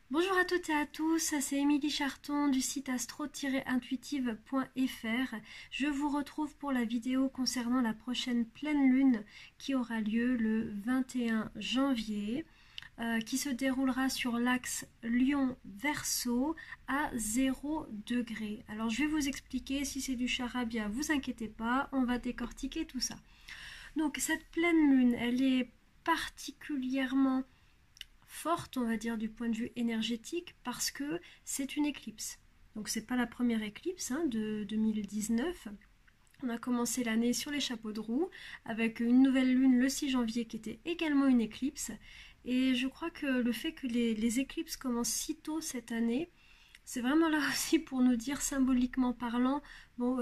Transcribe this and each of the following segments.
Bonjour à toutes et à tous, c'est Émilie Charton du site astro-intuitive.fr. Je vous retrouve pour la vidéo concernant la prochaine pleine lune qui aura lieu le 21 janvier, qui se déroulera sur l'axe Lion-Verseau à 0 degré. Alors je vais vous expliquer, si c'est du charabia, vous inquiétez pas, on va décortiquer tout ça. Donc cette pleine lune, elle est particulièrement forte, on va dire, du point de vue énergétique, parce que c'est une éclipse. Donc c'est pas la première éclipse de 2019. On a commencé l'année sur les chapeaux de roue avec une nouvelle lune le 6 janvier qui était également une éclipse. Et je crois que le fait que les éclipses commencent si tôt cette année, c'est vraiment là aussi pour nous dire, symboliquement parlant, bon,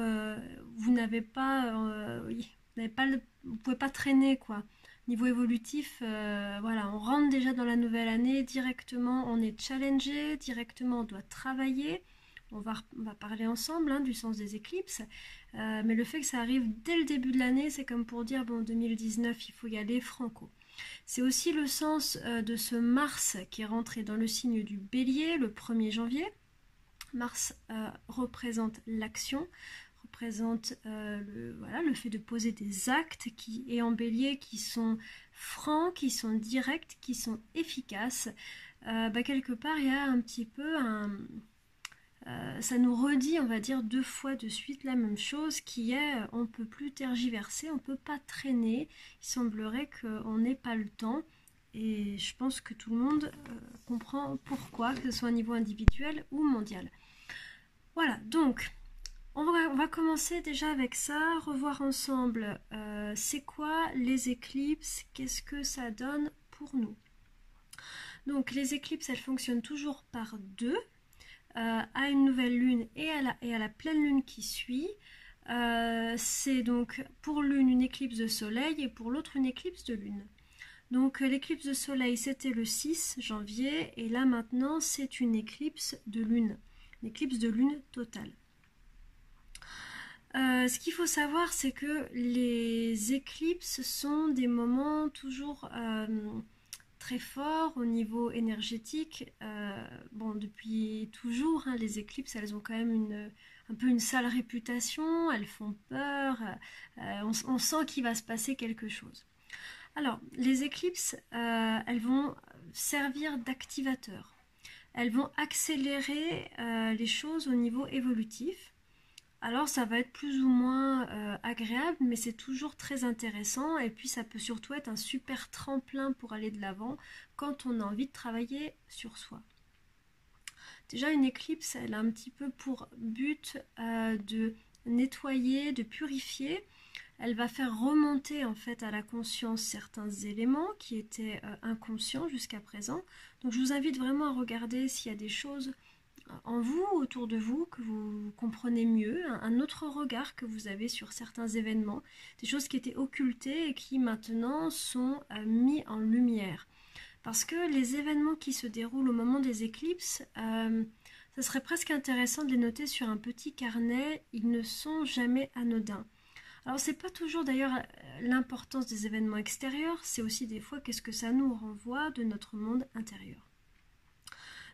vous n'avez pas, oui, vous pouvez pas traîner quoi. Niveau évolutif, voilà, on rentre déjà dans la nouvelle année directement, on est challengé, directement on doit travailler. On va parler ensemble du sens des éclipses, mais le fait que ça arrive dès le début de l'année, c'est comme pour dire, bon, 2019, il faut y aller franco. C'est aussi le sens de ce Mars qui est rentré dans le signe du Bélier le 1er janvier. Mars représente l'action, représente le fait de poser des actes et en bélier qui sont francs, qui sont directs, qui sont efficaces. Quelque part, il y a un petit peu ça nous redit, on va dire, 2 fois de suite la même chose qui est on ne peut plus tergiverser, on ne peut pas traîner. Il semblerait qu'on n'ait pas le temps. Et je pense que tout le monde comprend pourquoi, que ce soit au niveau individuel ou mondial. Voilà, donc on va commencer déjà avec ça, revoir ensemble c'est quoi les éclipses, qu'est-ce que ça donne pour nous. Donc les éclipses, elles fonctionnent toujours par deux, à une nouvelle lune et à la pleine lune qui suit. C'est donc pour l'une une éclipse de soleil et pour l'autre une éclipse de lune. Donc l'éclipse de soleil c'était le 6 janvier et là maintenant c'est une éclipse de lune totale. Ce qu'il faut savoir, c'est que les éclipses sont des moments toujours très forts au niveau énergétique. Depuis toujours, les éclipses, elles ont quand même un peu une sale réputation, elles font peur, on sent qu'il va se passer quelque chose. Alors, les éclipses, elles vont servir d'activateurs. Elles vont accélérer les choses au niveau évolutif. Alors ça va être plus ou moins agréable, mais c'est toujours très intéressant et puis ça peut surtout être un super tremplin pour aller de l'avant quand on a envie de travailler sur soi. Déjà une éclipse, elle a un petit peu pour but de nettoyer, de purifier. Elle va faire remonter en fait à la conscience certains éléments qui étaient inconscients jusqu'à présent. Donc je vous invite vraiment à regarder s'il y a des choses en vous, autour de vous, que vous comprenez mieux, un autre regard que vous avez sur certains événements, des choses qui étaient occultées et qui maintenant sont mis en lumière. Parce que les événements qui se déroulent au moment des éclipses, ça serait presque intéressant de les noter sur un petit carnet, ils ne sont jamais anodins. Alors c'est pas toujours d'ailleurs l'importance des événements extérieurs, c'est aussi des fois qu'est-ce que ça nous renvoie de notre monde intérieur.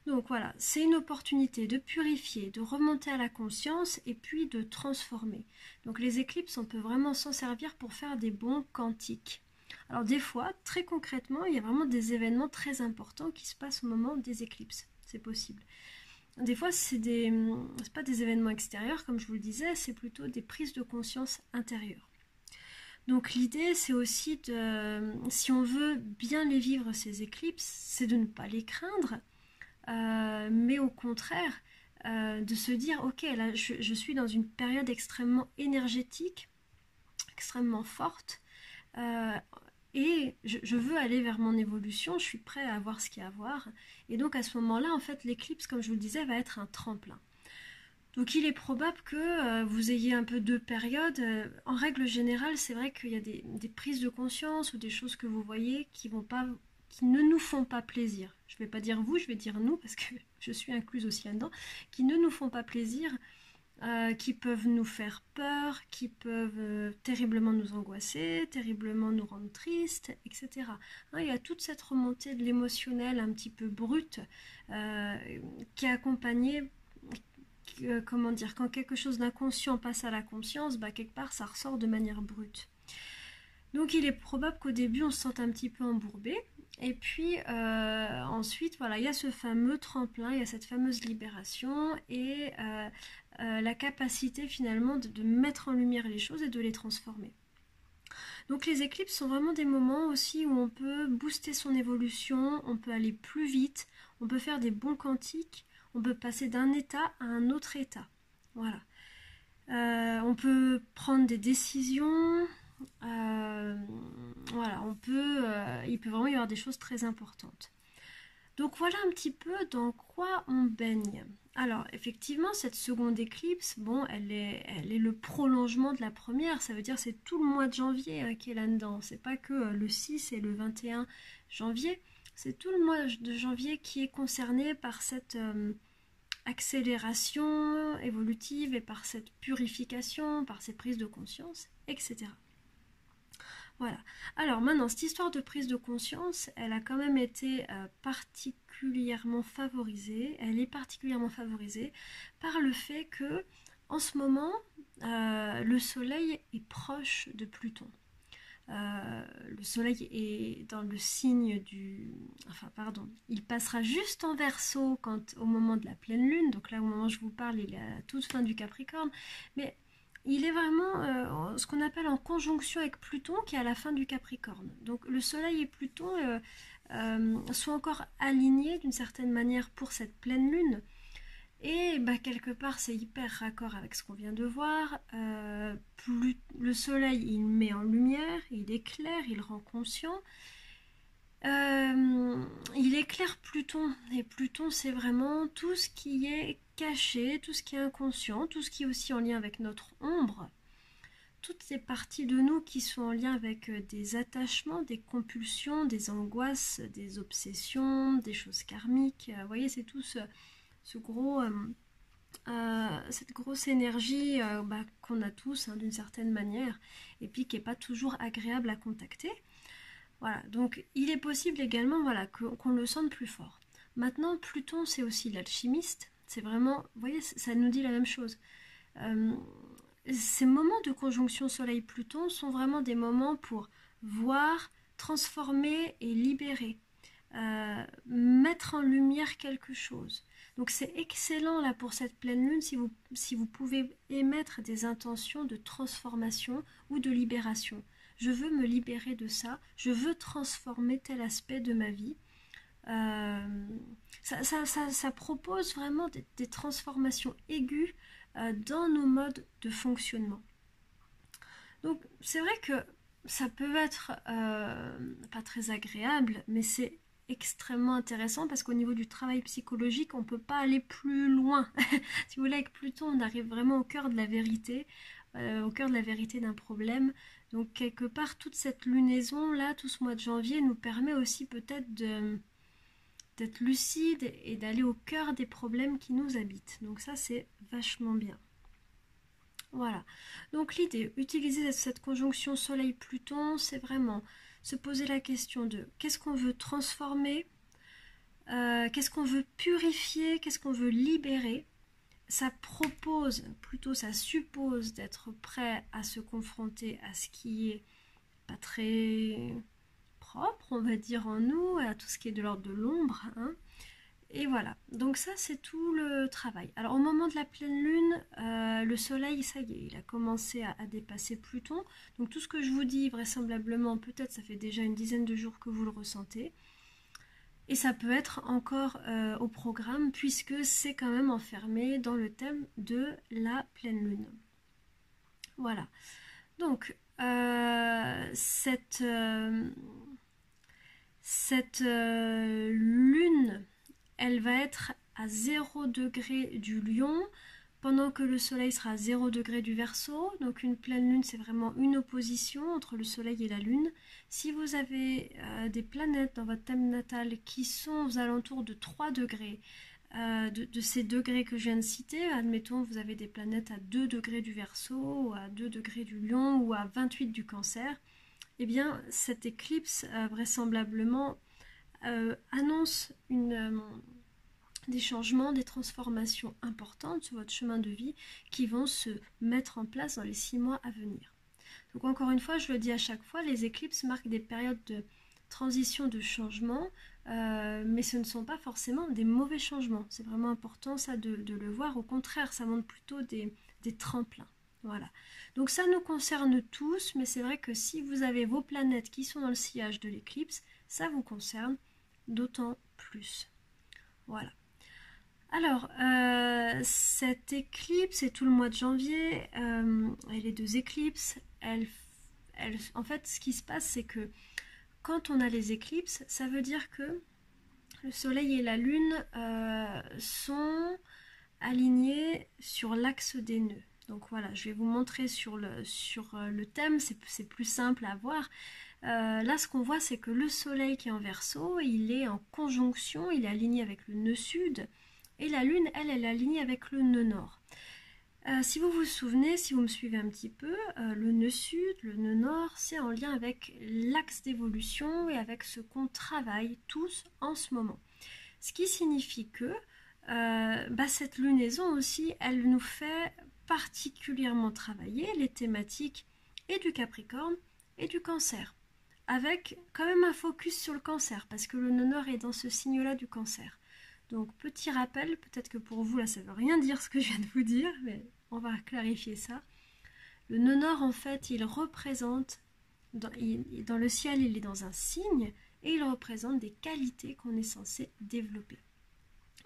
Donc voilà, c'est une opportunité de purifier, de remonter à la conscience et puis de transformer. Donc les éclipses, on peut vraiment s'en servir pour faire des bons quantiques. Alors des fois, très concrètement, il y a vraiment des événements très importants qui se passent au moment des éclipses. C'est possible. Des fois, c'est pas des événements extérieurs, comme je vous le disais, c'est plutôt des prises de conscience intérieures. Donc l'idée, c'est aussi si on veut bien les vivre, ces éclipses, c'est de ne pas les craindre, mais au contraire de se dire ok, là je suis dans une période extrêmement énergétique, extrêmement forte, et je veux aller vers mon évolution, je suis prêt à voir ce qu'il y a à voir, et donc à ce moment-là en fait l'éclipse, comme je vous le disais, va être un tremplin. Donc il est probable que vous ayez un peu deux périodes. En règle générale, c'est vrai qu'il y a des prises de conscience ou des choses que vous voyez qui ne nous font pas plaisir. Je ne vais pas dire vous, je vais dire nous, parce que je suis incluse aussi là-dedans, qui ne nous font pas plaisir qui peuvent nous faire peur, qui peuvent terriblement nous angoisser, terriblement nous rendre tristes, etc. Hein, il y a toute cette remontée de l'émotionnel un petit peu brute qui est accompagnée, comment dire, quand quelque chose d'inconscient passe à la conscience, bah, quelque part ça ressort de manière brute. Donc il est probable qu'au début on se sente un petit peu embourbé, et puis ensuite voilà, il y a ce fameux tremplin, il y a cette fameuse libération et la capacité finalement de mettre en lumière les choses et de les transformer. Donc les éclipses sont vraiment des moments aussi où on peut booster son évolution, on peut aller plus vite, on peut faire des bons quantiques, on peut passer d'un état à un autre état. Voilà. On peut prendre des décisions. Voilà, il peut vraiment y avoir des choses très importantes. Donc voilà un petit peu dans quoi on baigne. Alors effectivement, cette seconde éclipse, bon, elle est le prolongement de la première. Ça veut dire c'est tout le mois de janvier qui est là-dedans. C'est pas que le 6 et le 21 janvier. C'est tout le mois de janvier qui est concerné par cette accélération évolutive et par cette purification, par cette prise de conscience, etc. Voilà. Alors maintenant, cette histoire de prise de conscience, elle a quand même été particulièrement favorisée. Elle est particulièrement favorisée par le fait que, en ce moment, le Soleil est proche de Pluton. Le Soleil est dans le signe du... Enfin, pardon, il passera juste en Verseau au moment de la pleine lune. Donc là, au moment où je vous parle, il est à la toute fin du Capricorne. Mais il est vraiment ce qu'on appelle en conjonction avec Pluton, qui est à la fin du Capricorne. Donc le Soleil et Pluton sont encore alignés d'une certaine manière pour cette pleine lune. Et bah, quelque part, c'est hyper raccord avec ce qu'on vient de voir. Le Soleil, il met en lumière, il éclaire, il rend conscient. Il éclaire Pluton. Et Pluton, c'est vraiment tout ce qui est caché, tout ce qui est inconscient, tout ce qui est aussi en lien avec notre ombre. Toutes ces parties de nous qui sont en lien avec des attachements, des compulsions, des angoisses, des obsessions, des choses karmiques. Vous voyez, c'est tout cette grosse énergie qu'on a tous d'une certaine manière, et puis qui n'est pas toujours agréable à contacter. Voilà, donc il est possible également qu'on le sente plus fort. Maintenant, Pluton, c'est aussi l'alchimiste. C'est vraiment, vous voyez, ça nous dit la même chose. Ces moments de conjonction Soleil-Pluton sont vraiment des moments pour voir, transformer et libérer. Mettre en lumière quelque chose. Donc c'est excellent là pour cette pleine lune si vous pouvez émettre des intentions de transformation ou de libération. Je veux me libérer de ça, je veux transformer tel aspect de ma vie. Ça propose vraiment des transformations aiguës dans nos modes de fonctionnement. Donc c'est vrai que ça peut être pas très agréable, mais c'est extrêmement intéressant parce qu'au niveau du travail psychologique, on ne peut pas aller plus loin. Si vous voulez, avec Pluton, on arrive vraiment au cœur de la vérité, d'un problème. Donc quelque part, toute cette lunaison là, tout ce mois de janvier nous permet aussi peut-être d'être lucide et d'aller au cœur des problèmes qui nous habitent. Donc ça, c'est vachement bien. Voilà. Donc l'idée, utiliser cette conjonction Soleil-Pluton, c'est vraiment se poser la question de qu'est-ce qu'on veut transformer, qu'est-ce qu'on veut purifier, qu'est-ce qu'on veut libérer. Ça suppose d'être prêt à se confronter à ce qui est pas très propre, on va dire, en nous, à tout ce qui est de l'ordre de l'ombre, hein. Et voilà, donc ça c'est tout le travail. Alors au moment de la pleine lune, le soleil, ça y est, il a commencé à dépasser Pluton. Donc tout ce que je vous dis, vraisemblablement, peut-être ça fait déjà une dizaine de jours que vous le ressentez. Et ça peut être encore au programme, puisque c'est quand même enfermé dans le thème de la pleine lune. Voilà, donc cette lune, elle va être à 0 degré du Lion, pendant que le Soleil sera à 0 degré du Verseau. Donc une pleine lune, c'est vraiment une opposition entre le Soleil et la Lune. Si vous avez des planètes dans votre thème natal qui sont aux alentours de 3 degrés, de ces degrés que je viens de citer. Admettons, vous avez des planètes à 2 degrés du Verseau, ou à 2 degrés du Lion, ou à 28 du Cancer. Eh bien, cette éclipse, vraisemblablement, annonce des changements, des transformations importantes sur votre chemin de vie qui vont se mettre en place dans les 6 mois à venir. Donc encore une fois, je le dis à chaque fois, les éclipses marquent des périodes de transition, de changement, mais ce ne sont pas forcément des mauvais changements. C'est vraiment important ça de le voir. Au contraire, ça montre plutôt des tremplins. Voilà. Donc ça nous concerne tous, mais c'est vrai que si vous avez vos planètes qui sont dans le sillage de l'éclipse, ça vous concerne d'autant plus. Voilà. Alors, cette éclipse, et tout le mois de janvier, et les 2 éclipses, en fait, ce qui se passe, c'est que quand on a les éclipses, ça veut dire que le Soleil et la Lune sont alignés sur l'axe des nœuds. Donc voilà, je vais vous montrer sur le thème, c'est plus simple à voir. Là, ce qu'on voit, c'est que le Soleil qui est en Verseau, il est en conjonction, il est aligné avec le nœud sud, et la Lune, elle est alignée avec le nœud nord. Si vous vous souvenez, si vous me suivez un petit peu, le nœud sud, le nœud nord, c'est en lien avec l'axe d'évolution et avec ce qu'on travaille tous en ce moment. Ce qui signifie que cette lunaison aussi, elle nous fait particulièrement travailler les thématiques et du Capricorne et du Cancer, avec quand même un focus sur le Cancer, parce que le nœud nord est dans ce signe-là du Cancer. Donc petit rappel, peut-être que pour vous là ça ne veut rien dire ce que je viens de vous dire, mais on va clarifier ça. Le nœud nord en fait il représente, dans le ciel il est dans un signe, et il représente des qualités qu'on est censé développer.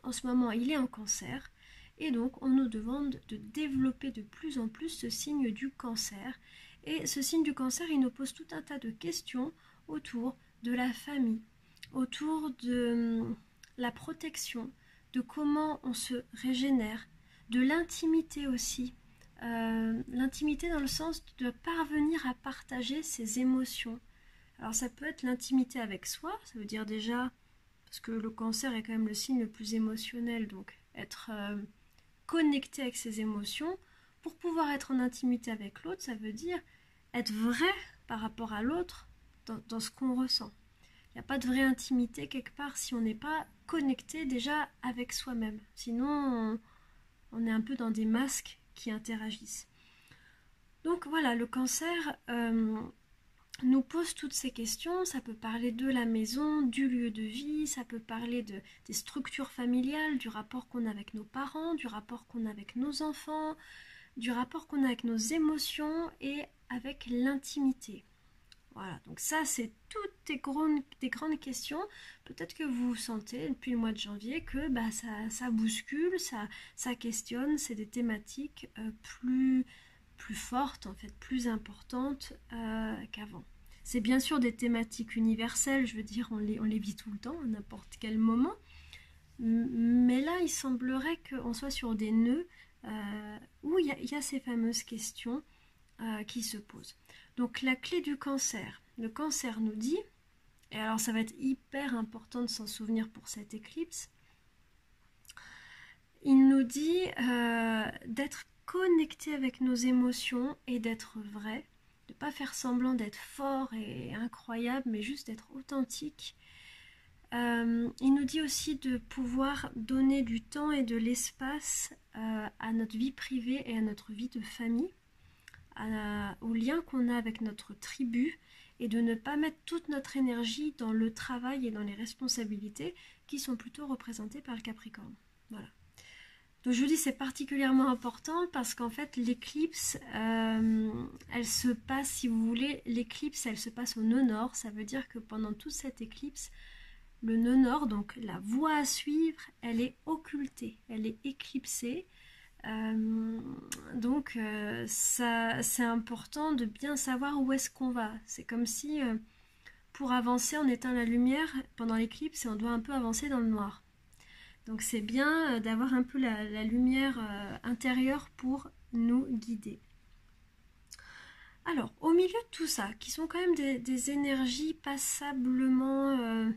En ce moment il est en Cancer, et donc on nous demande de développer de plus en plus ce signe du Cancer. Et ce signe du Cancer il nous pose tout un tas de questions autour de la famille, autour de la protection, de comment on se régénère, de l'intimité aussi. L'intimité dans le sens de parvenir à partager ses émotions. Alors ça peut être l'intimité avec soi, ça veut dire déjà, parce que le Cancer est quand même le signe le plus émotionnel, donc être connecté avec ses émotions. Pour pouvoir être en intimité avec l'autre, ça veut dire être vrai par rapport à l'autre dans ce qu'on ressent. Il n'y a pas de vraie intimité quelque part si on n'est pas connecté déjà avec soi-même. Sinon, on est un peu dans des masques qui interagissent. Donc voilà, le Cancer nous pose toutes ces questions. Ça peut parler de la maison, du lieu de vie, ça peut parler des structures familiales, du rapport qu'on a avec nos parents, du rapport qu'on a avec nos enfants, du rapport qu'on a avec nos émotions et avec l'intimité. Voilà, donc ça c'est toutes des grandes questions. Peut-être que vous sentez depuis le mois de janvier que ça bouscule, ça questionne, c'est des thématiques plus fortes, en fait, plus importantes qu'avant. C'est bien sûr des thématiques universelles, je veux dire, on les vit tout le temps, à n'importe quel moment. Mais là, il semblerait qu'on soit sur des nœuds où il y a ces fameuses questions qui se posent. Donc la clé du Cancer, le Cancer nous dit, et alors ça va être hyper important de s'en souvenir pour cette éclipse, il nous dit d'être connecté avec nos émotions et d'être vrai, de ne pas faire semblant d'être fort et incroyable, mais juste d'être authentique. Il nous dit aussi de pouvoir donner du temps et de l'espace à notre vie privée et à notre vie de famille, au lien qu'on a avec notre tribu, et de ne pas mettre toute notre énergie dans le travail et dans les responsabilités qui sont plutôt représentées par le Capricorne. Voilà. Donc je vous dis c'est particulièrement important parce qu'en fait l'éclipse, elle se passe, si vous voulez, l'éclipse elle se passe au nœud nord. Ça veut dire que pendant toute cette éclipse, le nœud nord, donc la voie à suivre, elle est occultée, elle est éclipsée. Donc ça, c'est important de bien savoir où est-ce qu'on va. C'est comme si pour avancer on éteint la lumière pendant l'éclipse et on doit un peu avancer dans le noir. Donc c'est bien d'avoir un peu la lumière intérieure pour nous guider. Alors au milieu de tout ça, qui sont quand même des énergies passablement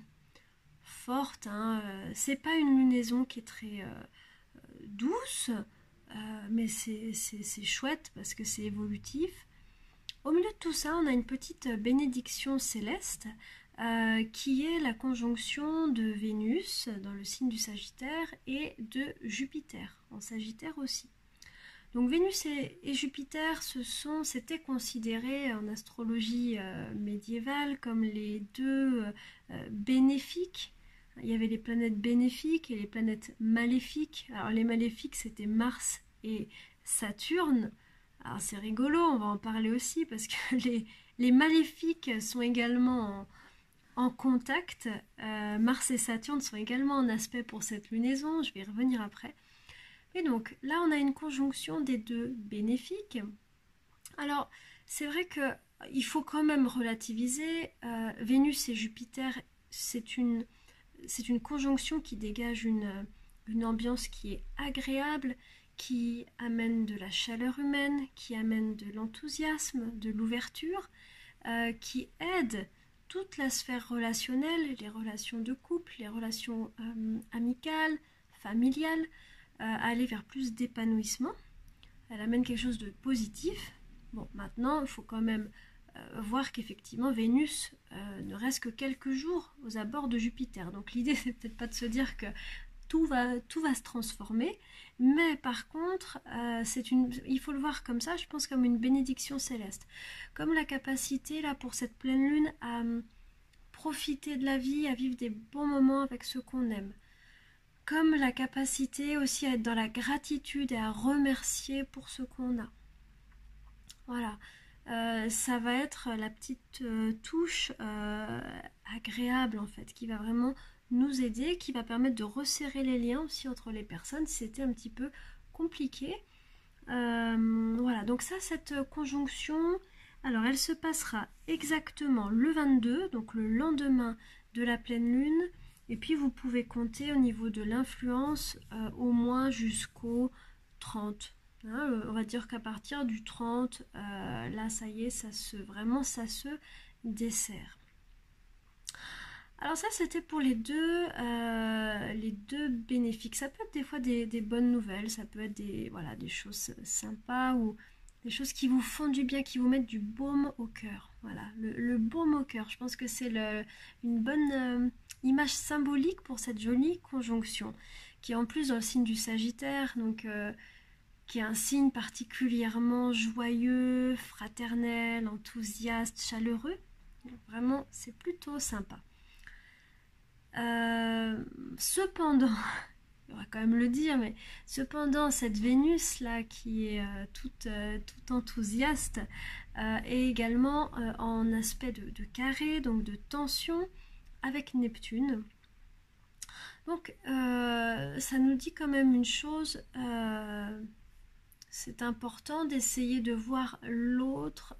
forte, hein. C'est pas une lunaison qui est très douce, mais c'est chouette parce que c'est évolutif. Au milieu de tout ça, on a une petite bénédiction céleste qui est la conjonction de Vénus dans le signe du Sagittaire et de Jupiter en Sagittaire aussi. Donc Vénus et Jupiter, c'était considéré en astrologie médiévale comme les deux bénéfiques. Il y avait les planètes bénéfiques et les planètes maléfiques. Alors les maléfiques, c'était Mars et Saturne. Alors c'est rigolo, on va en parler aussi parce que les maléfiques sont également en contact. Mars et Saturne sont également en aspect pour cette lunaison, je vais y revenir après. Et donc là on a une conjonction des deux bénéfiques. Alors c'est vrai qu'il faut quand même relativiser. Vénus et Jupiter, c'est une conjonction qui dégage une ambiance qui est agréable, qui amène de la chaleur humaine, qui amène de l'enthousiasme, de l'ouverture, qui aide toute la sphère relationnelle, les relations de couple, les relations amicales, familiales, à aller vers plus d'épanouissement. Elle amène quelque chose de positif. Bon, maintenant, il faut quand même voir qu'effectivement, Vénus ne reste que quelques jours aux abords de Jupiter. Donc l'idée, c'est peut-être pas de se dire que tout va se transformer, mais par contre, il faut le voir comme ça, je pense comme une bénédiction céleste. Comme la capacité, là, pour cette pleine lune, à profiter de la vie, à vivre des bons moments avec ceux qu'on aime. Comme la capacité aussi à être dans la gratitude et à remercier pour ce qu'on a. Voilà. Ça va être la petite touche agréable en fait, qui va vraiment nous aider, qui va permettre de resserrer les liens aussi entre les personnes si c'était un petit peu compliqué. Voilà, donc ça, cette conjonction, alors elle se passera exactement le 22, donc le lendemain de la pleine lune, et puis vous pouvez compter au niveau de l'influence au moins jusqu'au 30. Hein, on va dire qu'à partir du 30, là ça y est, ça se dessert. Alors ça c'était pour les deux bénéfiques. Ça peut être des fois des bonnes nouvelles, ça peut être des choses sympas ou des choses qui vous font du bien, qui vous mettent du baume au cœur. Voilà, le baume au cœur, je pense que c'est une bonne image symbolique pour cette jolie conjonction, qui est en plus dans le signe du Sagittaire, donc qui est un signe particulièrement joyeux, fraternel, enthousiaste, chaleureux. Donc, vraiment, c'est plutôt sympa. Cependant, on va quand même le dire, mais cependant, cette Vénus-là, qui est toute enthousiaste, est également en aspect de carré, donc de tension, avec Neptune. Donc, ça nous dit quand même une chose, c'est important d'essayer de voir l'autre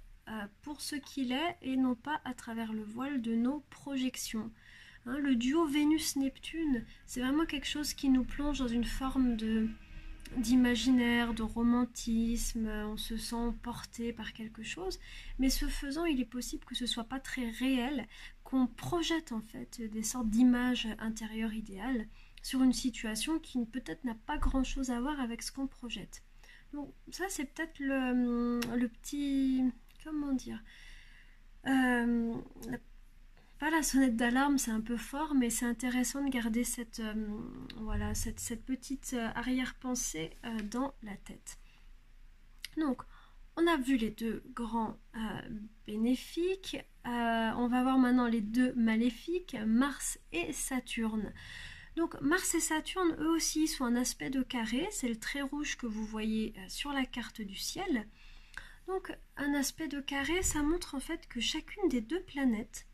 pour ce qu'il est et non pas à travers le voile de nos projections. Hein, le duo Vénus-Neptune, c'est vraiment quelque chose qui nous plonge dans une forme d'imaginaire, de romantisme, on se sent porté par quelque chose, mais ce faisant, il est possible que ce soit pas très réel, qu'on projette en fait des sortes d'images intérieures idéales sur une situation qui peut-être n'a pas grand-chose à voir avec ce qu'on projette. Donc ça c'est peut-être le petit, comment dire, pas la sonnette d'alarme, c'est un peu fort, mais c'est intéressant de garder cette petite arrière-pensée dans la tête. Donc, on a vu les deux grands bénéfiques. On va voir maintenant les deux maléfiques, Mars et Saturne. Donc, Mars et Saturne, eux aussi, sont un aspect de carré. C'est le trait rouge que vous voyez sur la carte du ciel. Donc, un aspect de carré, ça montre en fait que chacune des deux planètes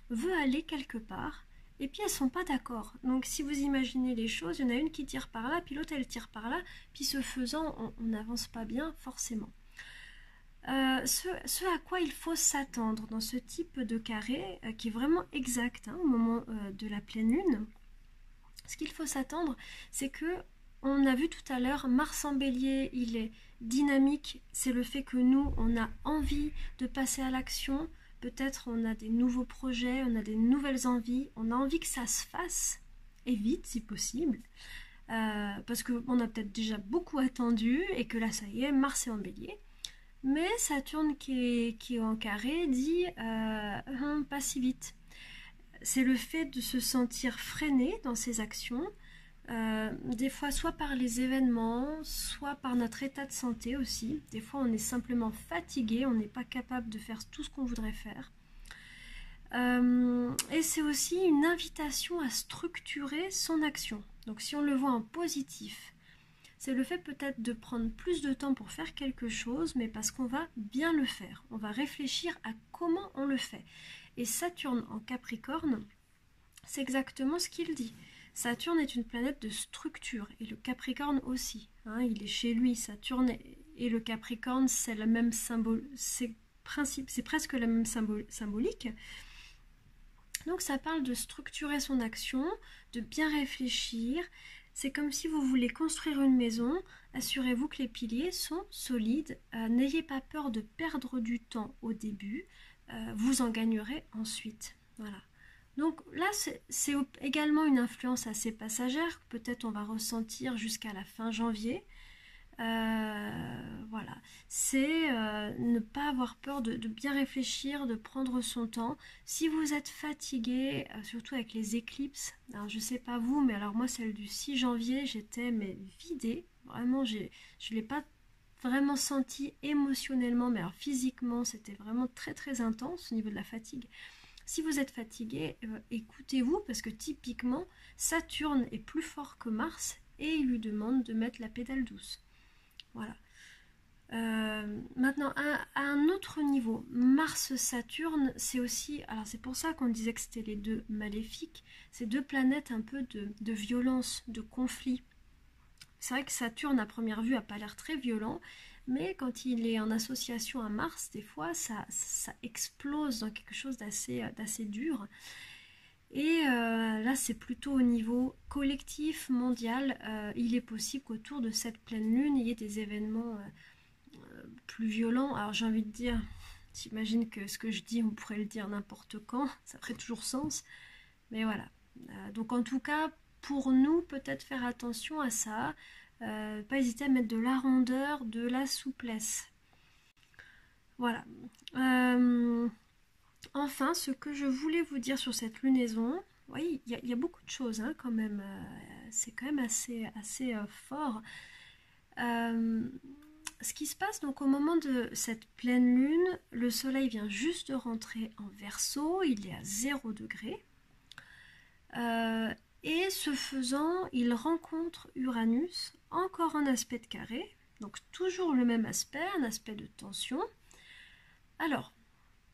veut aller quelque part, et puis elles sont pas d'accord. Donc si vous imaginez les choses, il y en a une qui tire par là, puis l'autre elle tire par là, puis ce faisant, on n'avance pas bien forcément. Ce à quoi il faut s'attendre dans ce type de carré, qui est vraiment exact au moment de la pleine lune, ce qu'il faut s'attendre, c'est que, on a vu tout à l'heure, Mars en bélier, il est dynamique, c'est le fait que nous, on a envie de passer à l'action. Peut-être on a des nouveaux projets, on a des nouvelles envies, on a envie que ça se fasse, et vite si possible, parce qu'on a peut-être déjà beaucoup attendu et que là ça y est, Mars est en bélier. Mais Saturne qui est en carré dit pas si vite. C'est le fait de se sentir freiné dans ses actions, des fois soit par les événements, soit par notre état de santé aussi. Des fois on est simplement fatigué, on n'est pas capable de faire tout ce qu'on voudrait faire. Et c'est aussi une invitation à structurer son action. Donc si on le voit en positif, c'est le fait peut-être de prendre plus de temps pour faire quelque chose, mais parce qu'on va bien le faire. On va réfléchir à comment on le fait. Et Saturne en Capricorne, c'est exactement ce qu'il dit. Saturne est une planète de structure, et le Capricorne aussi. Hein, il est chez lui, Saturne et le Capricorne, c'est le même symbole, c'est presque la même symbolique. Donc ça parle de structurer son action, de bien réfléchir. C'est comme si vous voulez construire une maison, assurez-vous que les piliers sont solides. N'ayez pas peur de perdre du temps au début, vous en gagnerez ensuite. Voilà. Donc là, c'est également une influence assez passagère, que peut-être on va ressentir jusqu'à la fin janvier. Voilà, c'est ne pas avoir peur de bien réfléchir, de prendre son temps. Si vous êtes fatigué, surtout avec les éclipses, alors je sais pas vous, mais alors moi celle du 6 janvier, j'étais vidée, vraiment je l'ai pas vraiment senti émotionnellement, mais alors physiquement c'était vraiment très très intense au niveau de la fatigue. Si vous êtes fatigué, écoutez-vous, parce que typiquement Saturne est plus fort que Mars et il lui demande de mettre la pédale douce. Voilà. Maintenant, à un autre niveau, Mars-Saturne, c'est aussi, alors c'est pour ça qu'on disait que c'était les deux maléfiques, c'est deux planètes un peu de violence, de conflit. C'est vrai que Saturne, à première vue, n'a pas l'air très violent, mais quand il est en association à Mars, des fois, ça explose dans quelque chose d'assez dur. Et là, c'est plutôt au niveau collectif, mondial. Il est possible qu'autour de cette pleine lune, il y ait des événements plus violents. Alors j'ai envie de dire, j'imagine que ce que je dis, on pourrait le dire n'importe quand, ça ferait toujours sens. Mais voilà. Donc en tout cas, pour nous, peut-être faire attention à ça. Pas hésiter à mettre de la rondeur, de la souplesse. Voilà. Enfin, ce que je voulais vous dire sur cette lunaison, oui, il y a beaucoup de choses hein, quand même. C'est quand même assez fort. Ce qui se passe donc au moment de cette pleine lune, le soleil vient juste de rentrer en Verseau, il est à 0 degré. Et ce faisant, il rencontre Uranus, encore en aspect de carré, donc toujours le même aspect, un aspect de tension. Alors,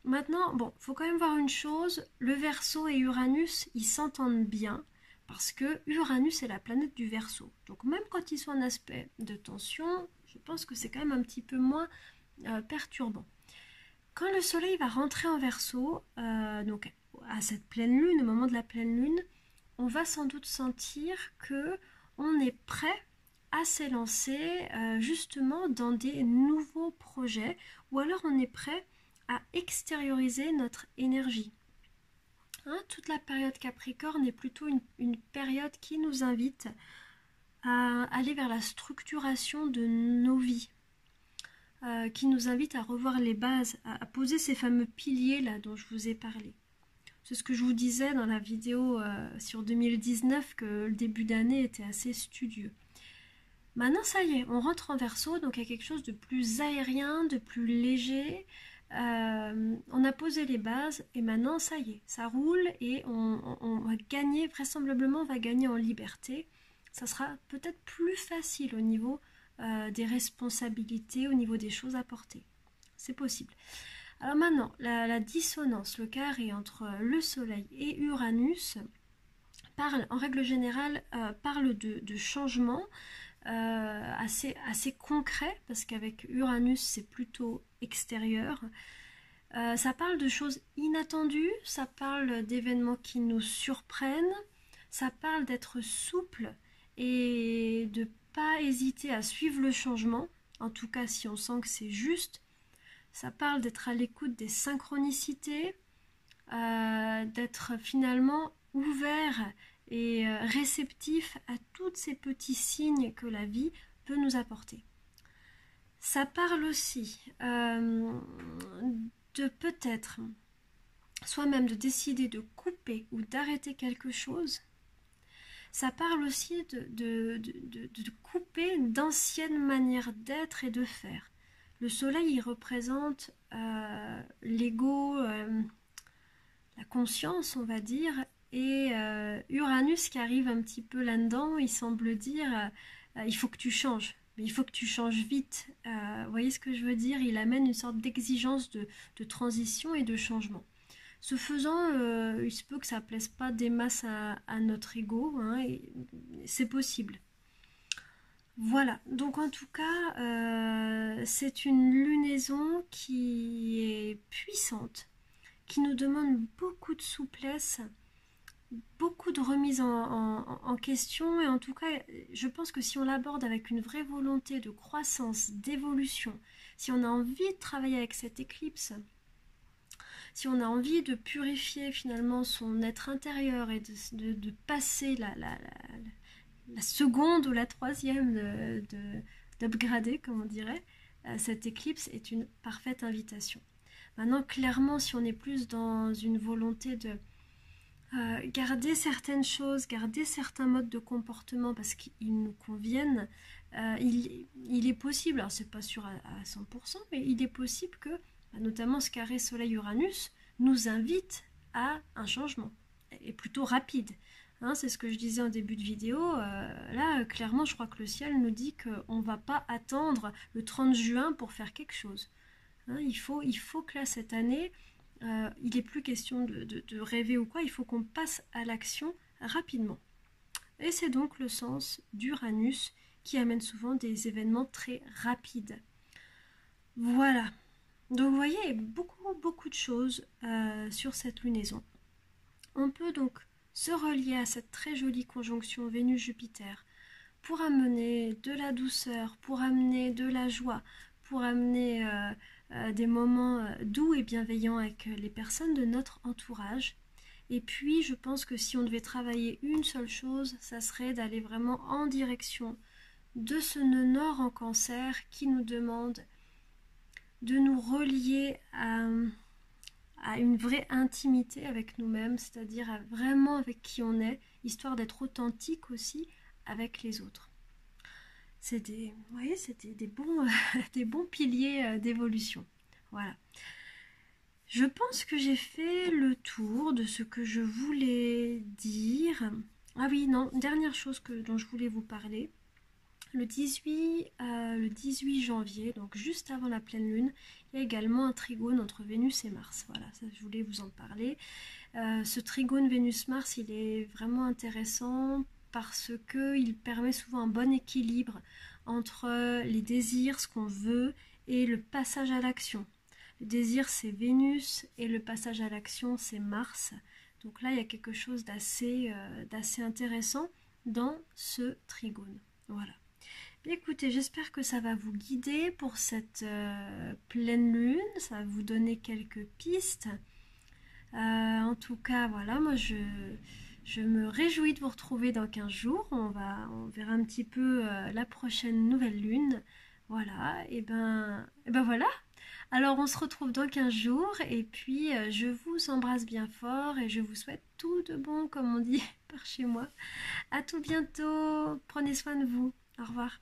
maintenant, bon, faut quand même voir une chose, le Verseau et Uranus, ils s'entendent bien, parce que Uranus est la planète du Verseau. Donc même quand ils sont en aspect de tension, je pense que c'est quand même un petit peu moins perturbant. Quand le soleil va rentrer en Verseau, donc à cette pleine lune, au moment de la pleine lune, on va sans doute sentir que on est prêt à s'élancer justement dans des nouveaux projets, ou alors on est prêt à extérioriser notre énergie. Hein, toute la période Capricorne est plutôt une période qui nous invite à aller vers la structuration de nos vies, qui nous invite à revoir les bases, à poser ces fameux piliers là dont je vous ai parlé. C'est ce que je vous disais dans la vidéo sur 2019, que le début d'année était assez studieux. Maintenant, ça y est, on rentre en Verseau, donc il y a quelque chose de plus aérien, de plus léger. On a posé les bases et maintenant, ça y est, ça roule et on va gagner, vraisemblablement, on va gagner en liberté. Ça sera peut-être plus facile au niveau des responsabilités, au niveau des choses à porter. C'est possible. Alors maintenant, la dissonance, le carré entre le Soleil et Uranus, parle, en règle générale, parle de changements assez concrets, parce qu'avec Uranus, c'est plutôt extérieur. Ça parle de choses inattendues, ça parle d'événements qui nous surprennent, ça parle d'être souple et de ne pas hésiter à suivre le changement, en tout cas si on sent que c'est juste. Ça parle d'être à l'écoute des synchronicités, d'être finalement ouvert et réceptif à tous ces petits signes que la vie peut nous apporter. Ça parle aussi de peut-être, soit même de décider de couper ou d'arrêter quelque chose. Ça parle aussi de couper d'anciennes manières d'être et de faire. Le soleil, il représente l'ego, la conscience, on va dire, et Uranus qui arrive un petit peu là-dedans, il semble dire il faut que tu changes, mais il faut que tu changes vite. Vous voyez ce que je veux dire? Il amène une sorte d'exigence de transition et de changement. Ce faisant, il se peut que ça ne plaise pas des masses à notre ego, hein, et c'est possible. Voilà, donc en tout cas, c'est une lunaison qui est puissante, qui nous demande beaucoup de souplesse, beaucoup de remise en question, et en tout cas, je pense que si on l'aborde avec une vraie volonté de croissance, d'évolution, si on a envie de travailler avec cette éclipse, si on a envie de purifier finalement son être intérieur et de passer la seconde ou la troisième d'upgrader, comme on dirait, cette éclipse est une parfaite invitation. Maintenant, clairement, si on est plus dans une volonté de garder certaines choses, garder certains modes de comportement parce qu'ils nous conviennent, il est possible, alors c'est pas sûr à 100%, mais il est possible que, notamment ce carré Soleil-Uranus, nous invite à un changement, et plutôt rapide. Hein, c'est ce que je disais en début de vidéo. Là, clairement, je crois que le ciel nous dit qu'on ne va pas attendre le 30 juin pour faire quelque chose. Hein, il faut que là, cette année, il n'est plus question de rêver ou quoi, il faut qu'on passe à l'action rapidement. Et c'est donc le sens d'Uranus qui amène souvent des événements très rapides. Voilà. Donc vous voyez, beaucoup de choses sur cette lunaison. On peut donc se relier à cette très jolie conjonction Vénus-Jupiter pour amener de la douceur, pour amener de la joie, pour amener des moments doux et bienveillants avec les personnes de notre entourage. Et puis je pense que si on devait travailler une seule chose, ça serait d'aller vraiment en direction de ce nœud nord en Cancer qui nous demande de nous relier à une vraie intimité avec nous-mêmes, c'est-à-dire vraiment avec qui on est, histoire d'être authentique aussi avec les autres. Vous voyez, c'était des bons piliers d'évolution. Voilà. Je pense que j'ai fait le tour de ce que je voulais dire. Ah oui, non, dernière chose dont je voulais vous parler. Le 18 janvier, donc juste avant la pleine lune, il y a également un trigone entre Vénus et Mars. Voilà, ça je voulais vous en parler. Ce trigone Vénus-Mars, il est vraiment intéressant parce qu'il permet souvent un bon équilibre entre les désirs, ce qu'on veut, et le passage à l'action. Le désir, c'est Vénus, et le passage à l'action, c'est Mars. Donc là, il y a quelque chose d'assez intéressant dans ce trigone. Voilà. Écoutez, j'espère que ça va vous guider pour cette pleine lune, ça va vous donner quelques pistes. En tout cas, voilà, moi je me réjouis de vous retrouver dans 15 jours. On verra un petit peu la prochaine nouvelle lune. Voilà, et ben voilà. Alors on se retrouve dans 15 jours et puis je vous embrasse bien fort et je vous souhaite tout de bon, comme on dit par chez moi. À tout bientôt, prenez soin de vous. Au revoir.